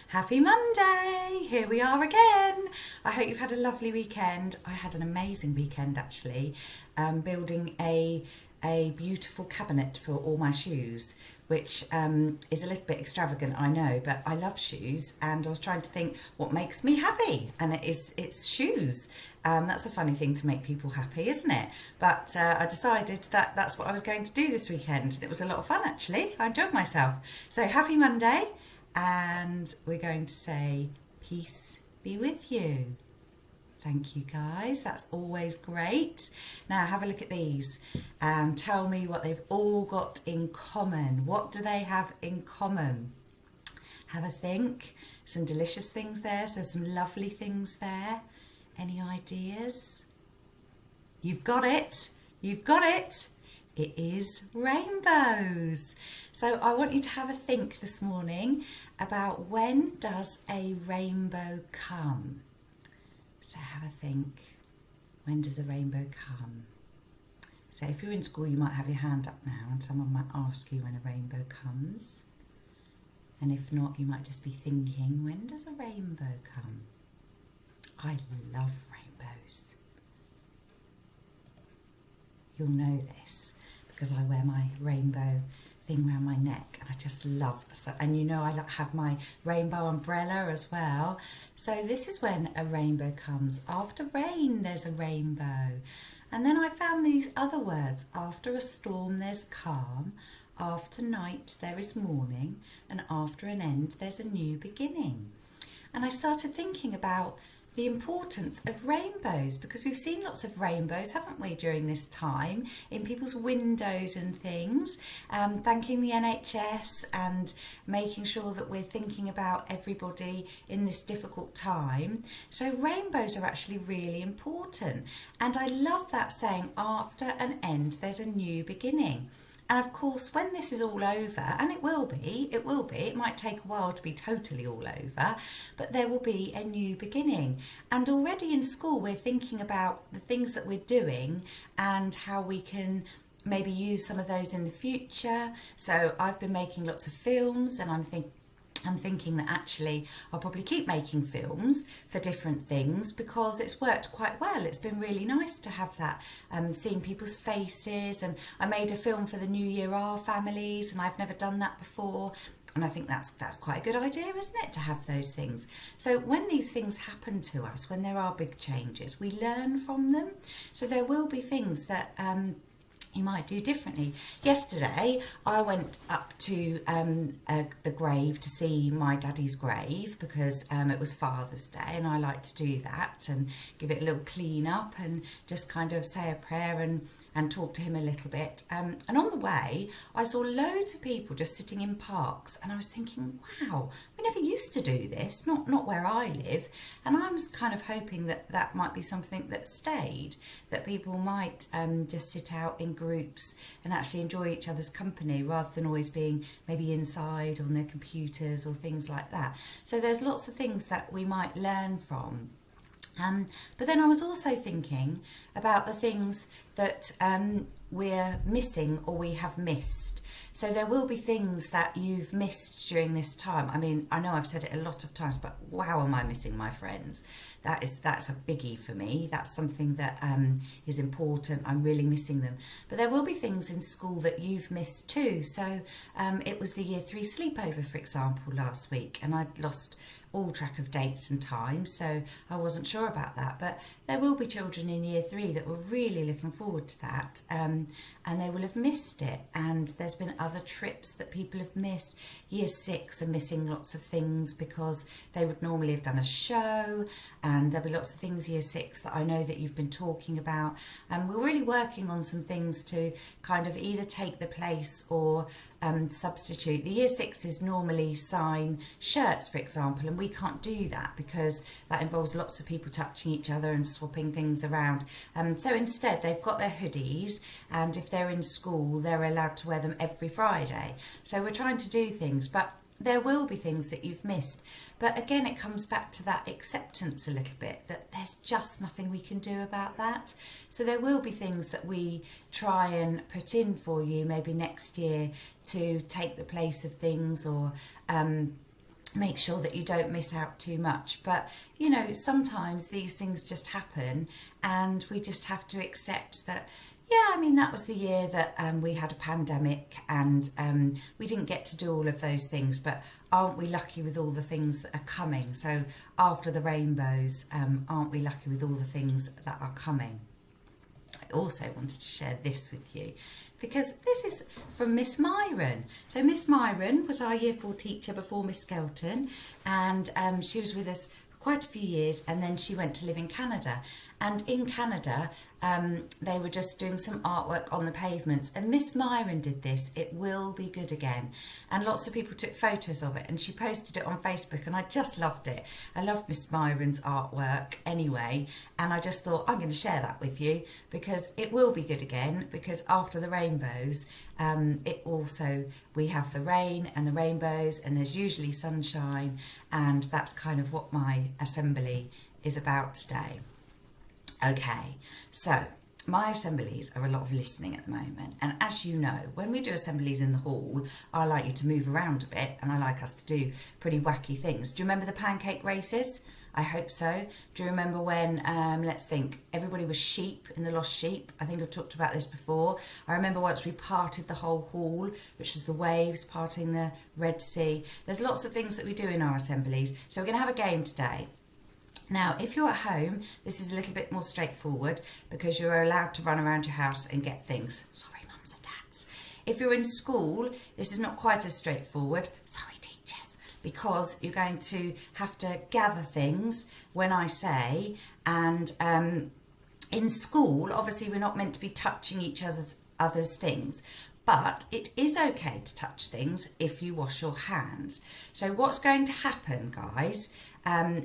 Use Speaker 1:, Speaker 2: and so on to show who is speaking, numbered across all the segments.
Speaker 1: Happy Monday! Here we are again. I hope you've had a lovely weekend. I had an amazing weekend actually, building a beautiful cabinet for all my shoes, which is a little bit extravagant, I know, but I love shoes, and I was trying to think what makes me happy, and it's shoes. That's a funny thing to make people happy, isn't it? But I decided that that's what I was going to do this weekend. It was a lot of fun actually. I enjoyed myself. So happy Monday, and we're going to say peace be with you. Thank you guys, that's always great. Now have a look at these and tell me what they've all got in common. What do they have in common? Have a think. Some delicious things there, so there's some lovely things there. Any ideas? You've got it, you've got it. It is rainbows. So I want you to have a think this morning about, when does a rainbow come? So have a think, when does a rainbow come? So if you're in school, you might have your hand up now and someone might ask you when a rainbow comes. And if not, you might just be thinking, when does a rainbow come? I love rainbows. You'll know this because I wear my rainbow thing around my neck, and I just love it. And you know, I have my rainbow umbrella as well. So this is when a rainbow comes. After rain there's a rainbow. And then I found these other words: after a storm there's calm, after night there is morning, and after an end there's a new beginning. And I started thinking about the importance of rainbows, because we've seen lots of rainbows, haven't we, during this time in people's windows and things, thanking the NHS and making sure that we're thinking about everybody in this difficult time. So rainbows are actually really important, and I love that saying, after an end there's a new beginning. And of course, when this is all over, and it will be, it might take a while to be totally all over, but there will be a new beginning. And already in school, we're thinking about the things that we're doing and how we can maybe use some of those in the future. So I've been making lots of films, and I'm thinking that actually I'll probably keep making films for different things, because it's worked quite well. It's been really nice to have that, seeing people's faces. And I made a film for the New Year Our families, and I've never done that before. And I think that's quite a good idea, isn't it, to have those things? So when these things happen to us, when there are big changes, we learn from them. So there will be things that you might do differently. Yesterday, I went up to the grave to see my daddy's grave, because it was Father's Day, and I like to do that and give it a little clean up and just kind of say a prayer and talk to him a little bit. And on the way, I saw loads of people just sitting in parks, and I was thinking, wow, we never used to do this, not where I live. And I was kind of hoping that that might be something that stayed, that people might just sit out in groups and actually enjoy each other's company, rather than always being maybe inside on their computers or things like that. So there's lots of things that we might learn from. But then I was also thinking about the things that we're missing or we have missed. So there will be things that you've missed during this time. I mean, I know I've said it a lot of times, but wow, am I missing my friends. That's a biggie for me. That's something that is important. I'm really missing them. But there will be things in school that you've missed too. So it was the Year 3 sleepover, for example, last week, and I'd lost all track of dates and times, so I wasn't sure about that. But there will be children in Year 3 that were really looking forward to that, and they will have missed it. And there's been other trips that people have missed. Year 6 are missing lots of things because they would normally have done a show, and there'll be lots of things Year 6 that I know that you've been talking about. And we're really working on some things to kind of either take the place or substitute. The Year 6s normally sign shirts, for example, and we can't do that because that involves lots of people touching each other and swapping things around. So instead, they've got their hoodies, and if they're in school, they're allowed to wear them every Friday. So we're trying to do things, but there will be things that you've missed. But again, it comes back to that acceptance a little bit, that there's just nothing we can do about that. So there will be things that we try and put in for you maybe next year to take the place of things, or make sure that you don't miss out too much. But you know, sometimes these things just happen, and we just have to accept that, yeah, I mean, that was the year that we had a pandemic, and we didn't get to do all of those things, but aren't we lucky with all the things that are coming? So after the rainbows, aren't we lucky with all the things that are coming? I also wanted to share this with you, because this is from Miss Myron. So Miss Myron was our Year 4 teacher before Miss Skelton, and she was with us for quite a few years, and then she went to live in Canada. And in Canada, they were just doing some artwork on the pavements, and Miss Myron did this, It Will Be Good Again, and lots of people took photos of it, and she posted it on Facebook, and I just loved it. I love Miss Myron's artwork anyway, and I just thought I'm going to share that with you, because it will be good again, because after the rainbows, we have the rain and the rainbows, and there's usually sunshine, and that's kind of what my assembly is about today. Okay, so my assemblies are a lot of listening at the moment, and as you know, when we do assemblies in the hall, I like you to move around a bit, and I like us to do pretty wacky things. Do you remember the pancake races? I hope so. Do you remember when, let's think, everybody was sheep in the Lost Sheep? I think I've talked about this before. I remember once we parted the whole hall, which was the waves parting the Red Sea. There's lots of things that we do in our assemblies, so we're going to have a game today. Now, if you're at home, this is a little bit more straightforward, because you're allowed to run around your house and get things. Sorry, mums and dads. If you're in school, this is not quite as straightforward. Sorry, teachers, because you're going to have to gather things when I say, and in school, obviously, we're not meant to be touching each other's things. But it is okay to touch things if you wash your hands. So what's going to happen, guys,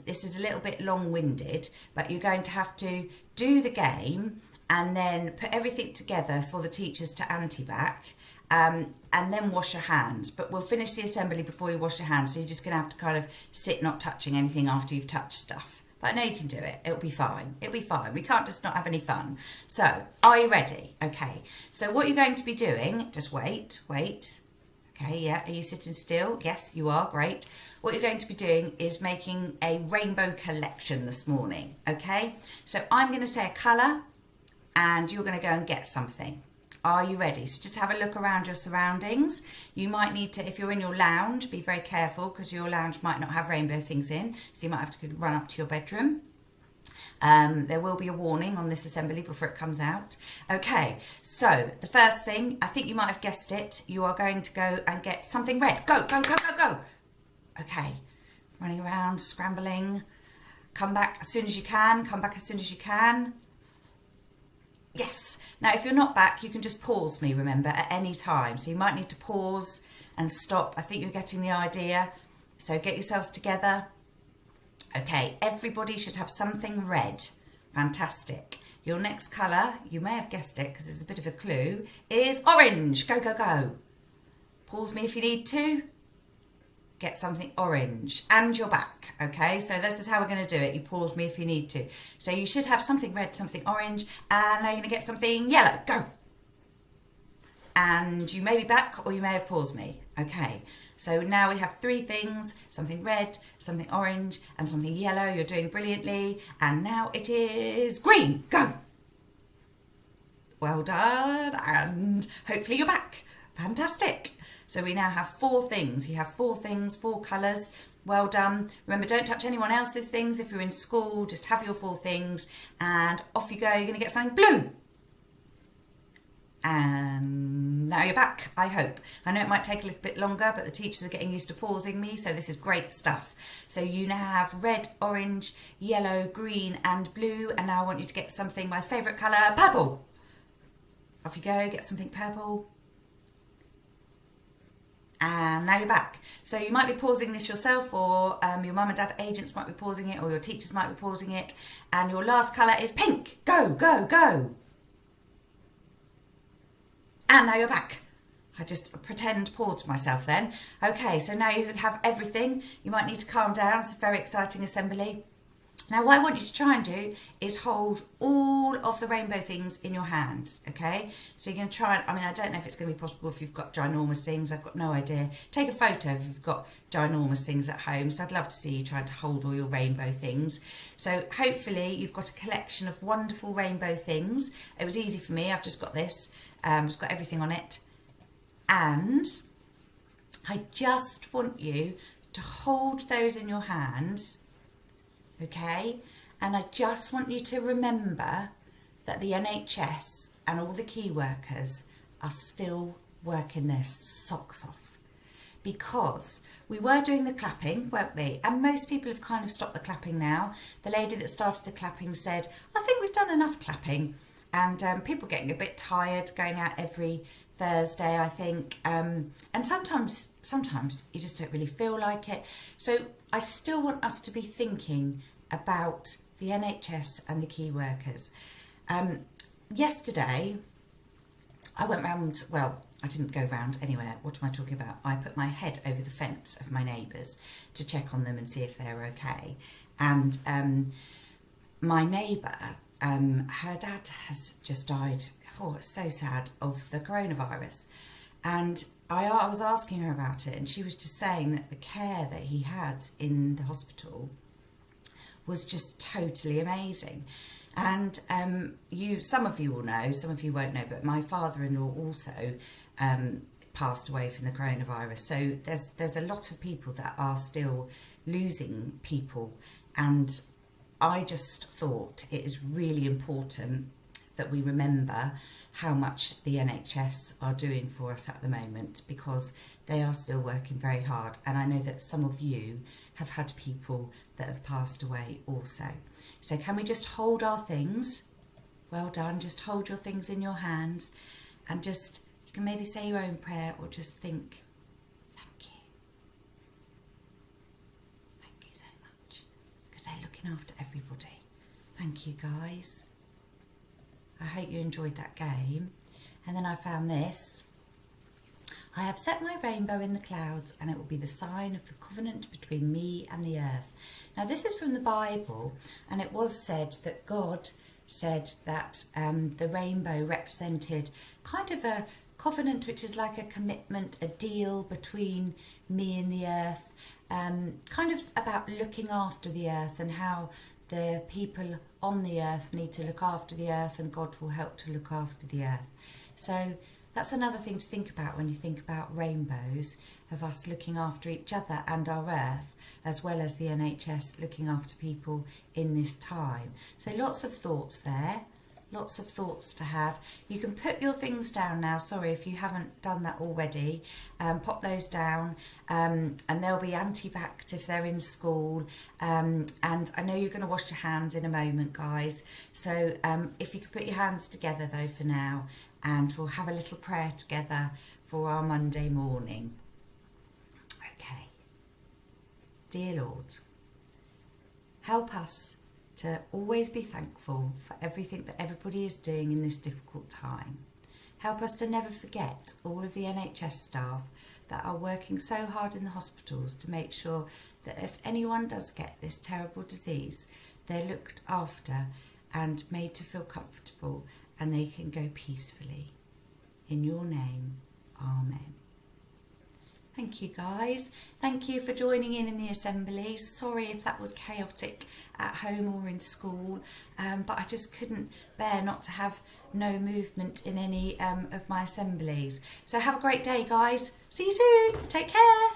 Speaker 1: this is a little bit long-winded, but you're going to have to do the game and then put everything together for the teachers to anti-back, and then wash your hands. But we'll finish the assembly before you wash your hands, so you're just going to have to kind of sit not touching anything after you've touched stuff. But I know you can do it. It'll be fine. It'll be fine. We can't just not have any fun. So, are you ready? Okay. So what you're going to be doing, just wait. Okay, yeah. Are you sitting still? Yes, you are. Great. What you're going to be doing is making a rainbow collection this morning. Okay. So I'm going to say a colour, and you're going to go and get something. Are you ready? So just have a look around your surroundings. You might need to, if you're in your lounge, be very careful, because your lounge might not have rainbow things in. So you might have to run up to your bedroom. There will be a warning on this assembly before it comes out. Okay, so the first thing, I think you might have guessed it. You are going to go and get something red. Go, go, go, go, go. Okay, running around, scrambling. Come back as soon as you can. Come back as soon as you can. Yes. Now, if you're not back, you can just pause me, remember, at any time. So you might need to pause and stop. I think you're getting the idea. So get yourselves together. Okay, everybody should have something red. Fantastic. Your next colour, you may have guessed it because it's a bit of a clue, is orange. Go, go, go. Pause me if you need to. Get something orange, and you're back. Okay, so this is how we're going to do it. You pause me if you need to. So you should have something red, something orange, and now you're going to get something yellow. Go. And you may be back, or you may have paused me. Okay, so now we have three things: something red, something orange, and something yellow. You're doing brilliantly. And now it is green. Go. Well done, and hopefully you're back. Fantastic. So we now have four things. You have four things, four colours. Well done. Remember, don't touch anyone else's things. If you're in school, just have your four things and off you go. You're going to get something blue. And now you're back, I hope. I know it might take a little bit longer, but the teachers are getting used to pausing me, so this is great stuff. So you now have red, orange, yellow, green and blue. And now I want you to get something, my favourite colour, purple. Off you go, get something purple. And now you're back. So you might be pausing this yourself, or your mum and dad agents might be pausing it, or your teachers might be pausing it. And your last colour is pink. Go, go, go. And now you're back. I just pretend paused myself then. Okay, so now you have everything. You might need to calm down. It's a very exciting assembly. Now, what I want you to try and do is hold all of the rainbow things in your hands, okay? So you're going to try, I mean, I don't know if it's going to be possible if you've got ginormous things. I've got no idea. Take a photo if you've got ginormous things at home. So I'd love to see you trying to hold all your rainbow things. So hopefully you've got a collection of wonderful rainbow things. It was easy for me. I've just got this. It's got everything on it. And I just want you to hold those in your hands, okay? And I just want you to remember that the NHS and all the key workers are still working their socks off, because we were doing the clapping, weren't we? And most people have kind of stopped the clapping now. The lady that started the clapping said, I think we've done enough clapping. And people getting a bit tired going out every Thursday, I think. And sometimes you just don't really feel like it. So I still want us to be thinking about the NHS and the key workers. Yesterday, I went round, well, I didn't go round anywhere. What am I talking about? I put my head over the fence of my neighbours to check on them and see if they're okay. And my neighbour, her dad has just died, oh, it's so sad, of the coronavirus. And I was asking her about it, and she was just saying that the care that he had in the hospital was just totally amazing. And some of you will know, some of you won't know, but my father-in-law also passed away from the coronavirus. So there's a lot of people that are still losing people, and I just thought it is really important that we remember how much the NHS are doing for us at the moment, because they are still working very hard. And I know that some of you have had people that have passed away also. So can we just hold our things? Well done. Just hold your things in your hands, and just, you can maybe say your own prayer, or just think, thank you. Thank you so much, because they're looking after everybody. Thank you, guys. I hope you enjoyed that game. And then I found this. I have set my rainbow in the clouds, and it will be the sign of the covenant between me and the earth. Now, this is from the Bible, and it was said that God said that the rainbow represented kind of a covenant, which is like a commitment, a deal between me and the earth, kind of about looking after the earth and how the people on the earth need to look after the earth, and God will help to look after the earth. So that's another thing to think about when you think about rainbows, of us looking after each other and our earth, as well as the NHS looking after people in this time. So lots of thoughts there, lots of thoughts to have. You can put your things down now. Sorry if you haven't done that already. Pop those down, and they'll be anti-vaxxed if they're in school. And I know you're going to wash your hands in a moment, guys. So if you could put your hands together though for now, and we'll have a little prayer together for our Monday morning. Okay. Dear Lord, help us to always be thankful for everything that everybody is doing in this difficult time. Help us to never forget all of the NHS staff that are working so hard in the hospitals to make sure that if anyone does get this terrible disease, they're looked after and made to feel comfortable, and they can go peacefully. In your name, Amen. Thank you, guys. Thank you for joining in the assemblies. Sorry if that was chaotic at home or in school, but I just couldn't bear not to have no movement in any of my assemblies. So have a great day, guys. See you soon. Take care.